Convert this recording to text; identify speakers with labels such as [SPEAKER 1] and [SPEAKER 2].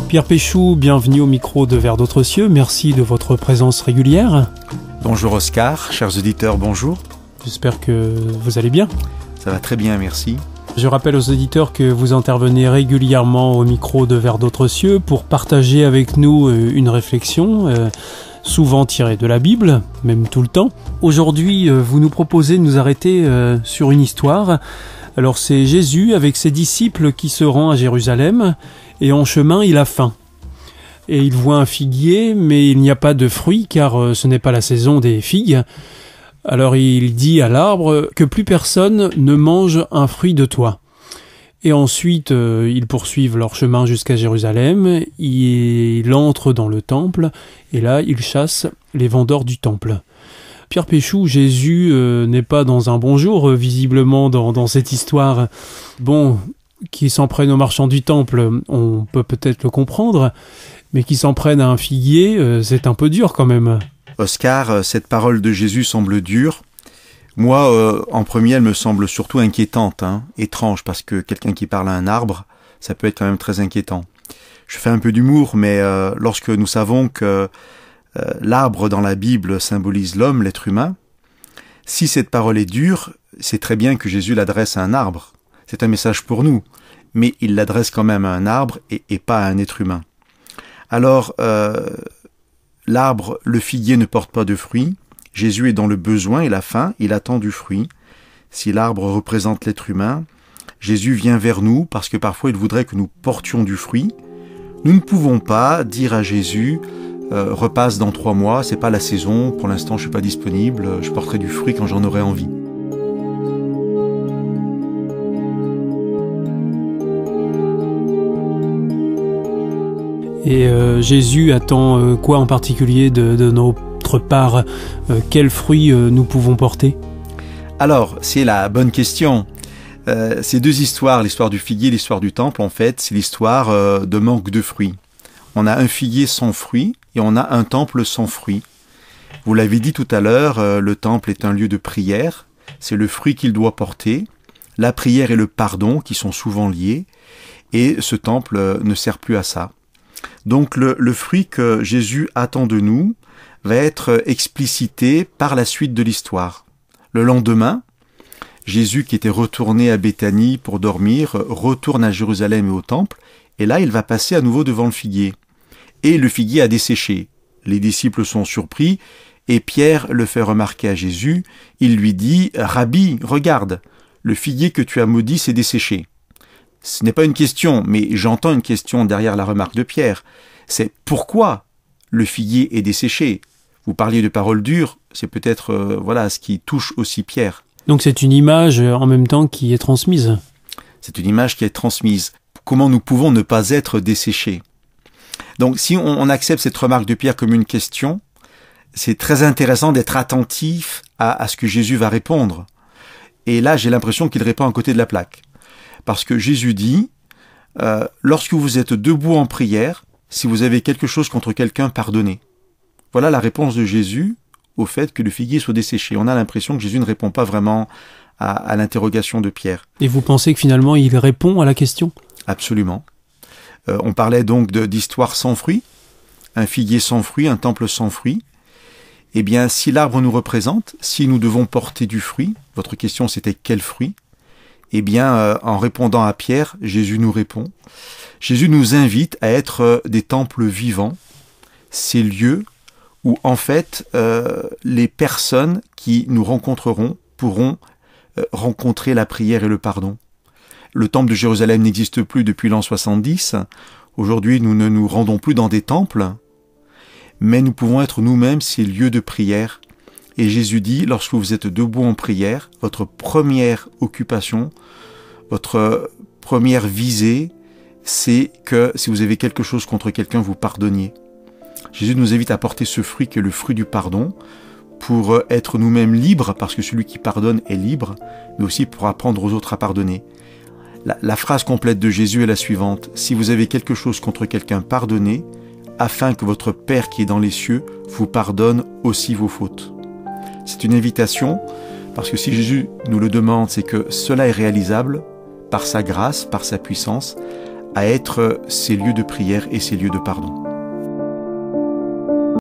[SPEAKER 1] Pierre Péchou, bienvenue au micro de Vers d'autres cieux. Merci de votre présence régulière.
[SPEAKER 2] Bonjour Oscar, chers auditeurs, bonjour.
[SPEAKER 1] J'espère que vous allez bien.
[SPEAKER 2] Ça va très bien, merci.
[SPEAKER 1] Je rappelle aux auditeurs que vous intervenez régulièrement au micro de Vers d'autres cieux pour partager avec nous une réflexion, souvent tirée de la Bible, même tout le temps. Aujourd'hui, vous nous proposez de nous arrêter sur une histoire. Alors c'est Jésus avec ses disciples qui se rend à Jérusalem et en chemin il a faim. Et il voit un figuier mais il n'y a pas de fruits car ce n'est pas la saison des figues. Alors il dit à l'arbre que plus personne ne mange un fruit de toi. Et ensuite ils poursuivent leur chemin jusqu'à Jérusalem, il entre dans le temple et là il chasse les vendeurs du temple. Pierre Péchou, Jésus n'est pas dans un bon jour, visiblement, dans cette histoire. Bon, qui s'en prenne aux marchands du temple, on peut peut-être le comprendre, mais qui s'en prenne à un figuier, c'est un peu dur quand même.
[SPEAKER 2] Oscar, cette parole de Jésus semble dure. Moi, en premier, elle me semble surtout inquiétante, étrange, parce que quelqu'un qui parle à un arbre, ça peut être quand même très inquiétant. Je fais un peu d'humour, mais lorsque nous savons que l'arbre dans la Bible symbolise l'homme, l'être humain. Si cette parole est dure, c'est très bien que Jésus l'adresse à un arbre. C'est un message pour nous, mais il l'adresse quand même à un arbre et pas à un être humain. Alors, l'arbre, le figuier ne porte pas de fruits. Jésus est dans le besoin et la faim, il attend du fruit. Si l'arbre représente l'être humain, Jésus vient vers nous parce que parfois il voudrait que nous portions du fruit. Nous ne pouvons pas dire à Jésus repasse dans 3 mois, c'est pas la saison, pour l'instant je suis pas disponible, je porterai du fruit quand j'en aurai envie.
[SPEAKER 1] Et Jésus attend quoi en particulier de notre part? Quels fruits nous pouvons porter?
[SPEAKER 2] Alors, c'est la bonne question. Ces deux histoires, l'histoire du figuier et l'histoire du temple, en fait, c'est l'histoire de manque de fruits. On a un figuier sans fruits et on a un temple sans fruits. Vous l'avez dit tout à l'heure, le temple est un lieu de prière. C'est le fruit qu'il doit porter. La prière et le pardon qui sont souvent liés. Et ce temple ne sert plus à ça. Donc le fruit que Jésus attend de nous va être explicité par la suite de l'histoire. Le lendemain, Jésus qui était retourné à Béthanie pour dormir, retourne à Jérusalem et au temple. Et là, il va passer à nouveau devant le figuier. Et le figuier a desséché. Les disciples sont surpris, et Pierre le fait remarquer à Jésus. Il lui dit « Rabbi, regarde, le figuier que tu as maudit s'est desséché. » Ce n'est pas une question, mais j'entends une question derrière la remarque de Pierre. C'est pourquoi le figuier est desséché. Vous parliez de paroles dures, c'est peut-être ce qui touche aussi Pierre.
[SPEAKER 1] Donc c'est une image en même temps qui est transmise.
[SPEAKER 2] C'est une image qui est transmise. Comment nous pouvons ne pas être desséchés? Donc si on accepte cette remarque de Pierre comme une question, c'est très intéressant d'être attentif à ce que Jésus va répondre. Et là, j'ai l'impression qu'il répond à côté de la plaque. Parce que Jésus dit, lorsque vous êtes debout en prière, si vous avez quelque chose contre quelqu'un, pardonnez. Voilà la réponse de Jésus au fait que le figuier soit desséché. On a l'impression que Jésus ne répond pas vraiment à l'interrogation de Pierre.
[SPEAKER 1] Et vous pensez que finalement il répond à la question?
[SPEAKER 2] Absolument. On parlait donc d'histoire sans fruits, un figuier sans fruits, un temple sans fruits. Eh bien, si l'arbre nous représente, si nous devons porter du fruit, votre question c'était quel fruit? Eh bien, en répondant à Pierre, Jésus nous répond. Jésus nous invite à être des temples vivants, ces lieux où en fait les personnes qui nous rencontreront pourront rencontrer la prière et le pardon. Le temple de Jérusalem n'existe plus depuis l'an 70. Aujourd'hui, nous ne nous rendons plus dans des temples, mais nous pouvons être nous-mêmes ces lieux de prière. Et Jésus dit, lorsque vous êtes debout en prière, votre première occupation, votre première visée, c'est que si vous avez quelque chose contre quelqu'un, vous pardonniez. Jésus nous invite à porter ce fruit qui est le fruit du pardon, pour être nous-mêmes libres, parce que celui qui pardonne est libre, mais aussi pour apprendre aux autres à pardonner. La phrase complète de Jésus est la suivante. Si vous avez quelque chose contre quelqu'un, pardonnez, afin que votre Père qui est dans les cieux vous pardonne aussi vos fautes. C'est une invitation, parce que si Jésus nous le demande, c'est que cela est réalisable par sa grâce, par sa puissance, à être ces lieux de prière et ces lieux de pardon.